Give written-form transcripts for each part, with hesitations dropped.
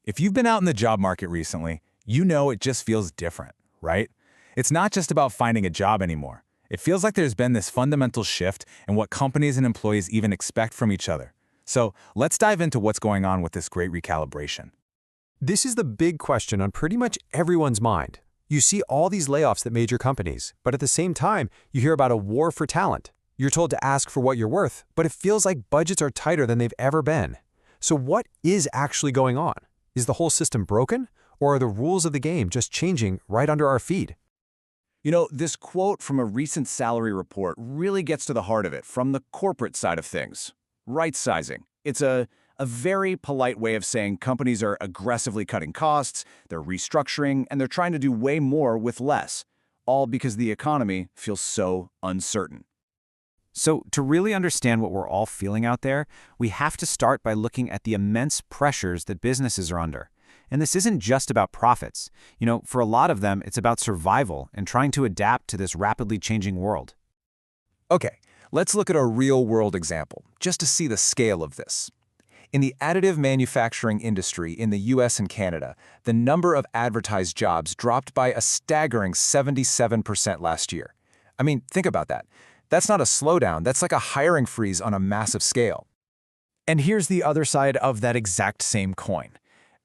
If you've been out in the job market recently, you know it just feels different, right? It's not just about finding a job anymore. It feels like there's been this fundamental shift in what companies and employees even expect from each other. So let's dive into what's going on with this great recalibration. This is the big question on pretty much everyone's mind. You see all these layoffs at major companies, but at the same time, you hear about a war for talent. You're told to ask for what you're worth, but it feels like budgets are tighter than they've ever been. So what is actually going on? Is the whole system broken, or are the rules of the game just changing right under our feet? You know, this quote from a recent salary report really gets to the heart of it from the corporate side of things. Right-sizing. It's a very polite way of saying companies are aggressively cutting costs, they're restructuring, and they're trying to do way more with less, all because the economy feels so uncertain. So to really understand what we're all feeling out there, we have to start by looking at the immense pressures that businesses are under. And this isn't just about profits. You know, for a lot of them, it's about survival and trying to adapt to this rapidly changing world. Okay, let's look at a real-world example, just to see the scale of this. In the additive manufacturing industry in the US and Canada, the number of advertised jobs dropped by a staggering 77% last year. I mean, think about that. That's not a slowdown, that's like a hiring freeze on a massive scale. And here's the other side of that exact same coin.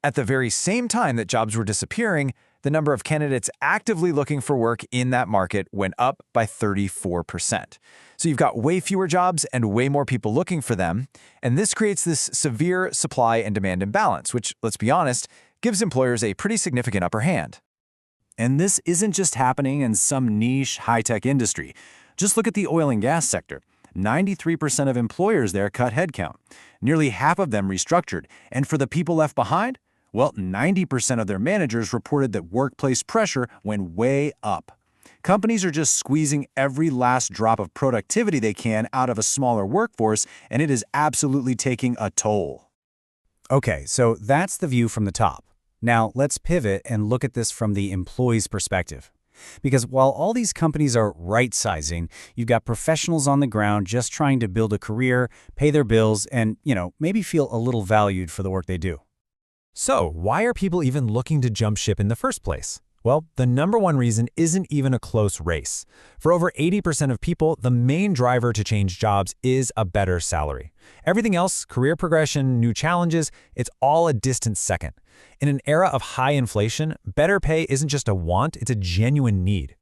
At the very same time that jobs were disappearing, the number of candidates actively looking for work in that market went up by 34%. So you've got way fewer jobs and way more people looking for them, and this creates this severe supply and demand imbalance, which, let's be honest, gives employers a pretty significant upper hand. And this isn't just happening in some niche high-tech industry. Just look at the oil and gas sector. 93% of employers there cut headcount. Nearly half of them restructured. And for the people left behind, well, 90% of their managers reported that workplace pressure went way up. Companies are just squeezing every last drop of productivity they can out of a smaller workforce, and it is absolutely taking a toll. Okay, so that's the view from the top. Now let's pivot and look at this from the employee's perspective. Because while all these companies are right-sizing, you've got professionals on the ground just trying to build a career, pay their bills, and, maybe feel a little valued for the work they do. So, why are people even looking to jump ship in the first place? Well, the number one reason isn't even a close race. For over 80% of people, the main driver to change jobs is a better salary. Everything else, career progression, new challenges, it's all a distant second. In an era of high inflation, better pay isn't just a want, it's a genuine need.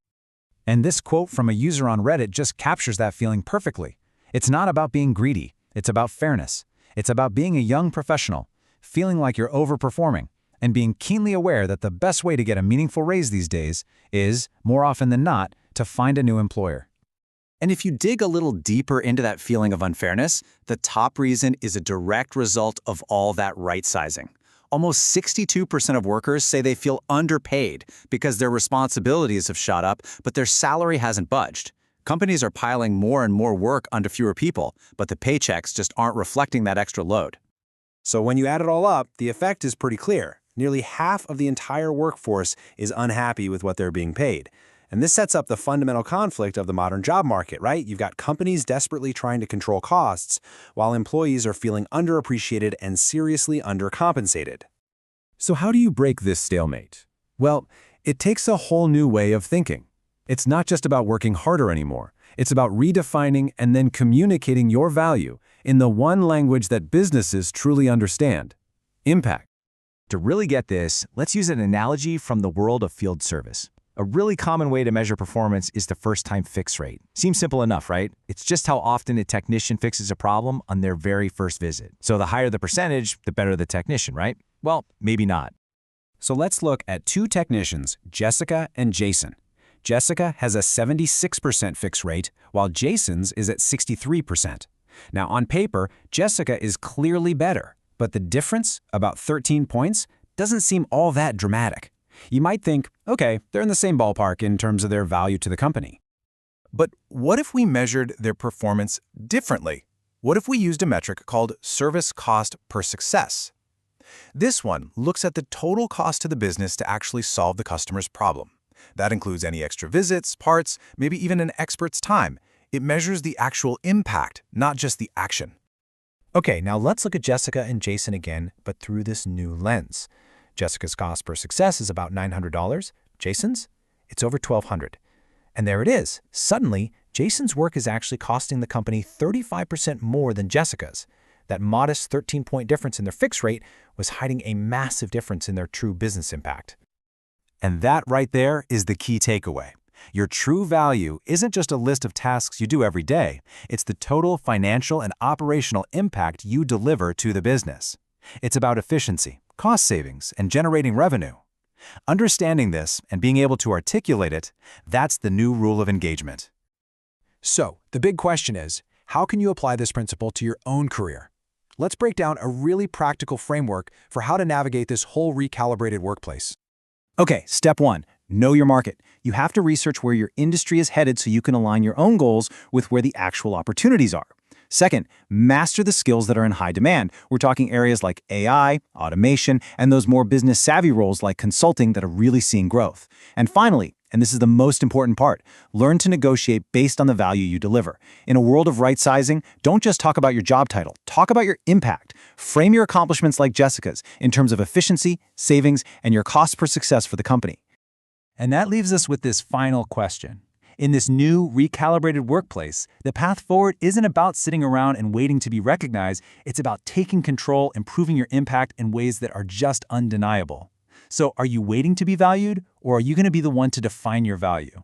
And this quote from a user on Reddit just captures that feeling perfectly. It's not about being greedy. It's about fairness. It's about being a young professional, feeling like you're overperforming, and being keenly aware that the best way to get a meaningful raise these days is, more often than not, to find a new employer. And if you dig a little deeper into that feeling of unfairness, the top reason is a direct result of all that right-sizing. Almost 62% of workers say they feel underpaid because their responsibilities have shot up, but their salary hasn't budged. Companies are piling more and more work onto fewer people, but the paychecks just aren't reflecting that extra load. So when you add it all up, the effect is pretty clear. Nearly half of the entire workforce is unhappy with what they're being paid. And this sets up the fundamental conflict of the modern job market, right? You've got companies desperately trying to control costs, while employees are feeling underappreciated and seriously undercompensated. So how do you break this stalemate? Well, it takes a whole new way of thinking. It's not just about working harder anymore. It's about redefining and then communicating your value in the one language that businesses truly understand: impact. To really get this, let's use an analogy from the world of field service. A really common way to measure performance is the first-time fix rate. Seems simple enough, right? It's just how often a technician fixes a problem on their very first visit. So the higher the percentage, the better the technician, right? Well, maybe not. So let's look at two technicians, Jessica and Jason. Jessica has a 76% fix rate, while Jason's is at 63%. Now, on paper, Jessica is clearly better, but the difference, about 13 points, doesn't seem all that dramatic. You might think, okay, they're in the same ballpark in terms of their value to the company. But what if we measured their performance differently? What if we used a metric called service cost per success? This one looks at the total cost to the business to actually solve the customer's problem. That includes any extra visits, parts, maybe even an expert's time. It measures the actual impact, not just the action. Okay, now let's look at Jessica and Jason again, but through this new lens. Jessica's cost per success is about $900. Jason's? It's over $1,200. And there it is. Suddenly, Jason's work is actually costing the company 35% more than Jessica's. That modest 13-point difference in their fixed rate was hiding a massive difference in their true business impact. And that right there is the key takeaway. Your true value isn't just a list of tasks you do every day. It's the total financial and operational impact you deliver to the business. It's about efficiency, cost savings, and generating revenue. Understanding this and being able to articulate it, that's the new rule of engagement. So, the big question is, how can you apply this principle to your own career? Let's break down a really practical framework for how to navigate this whole recalibrated workplace. Okay, step 1, know your market. You have to research where your industry is headed so you can align your own goals with where the actual opportunities are. Second, master the skills that are in high demand. We're talking areas like AI, automation, and those more business-savvy roles like consulting that are really seeing growth. And finally, and this is the most important part, learn to negotiate based on the value you deliver. In a world of right-sizing, don't just talk about your job title, talk about your impact. Frame your accomplishments like Jessica's in terms of efficiency, savings, and your cost per success for the company. And that leaves us with this final question. In this new, recalibrated workplace, the path forward isn't about sitting around and waiting to be recognized. It's about taking control, improving your impact in ways that are just undeniable. So are you waiting to be valued, or are you going to be the one to define your value?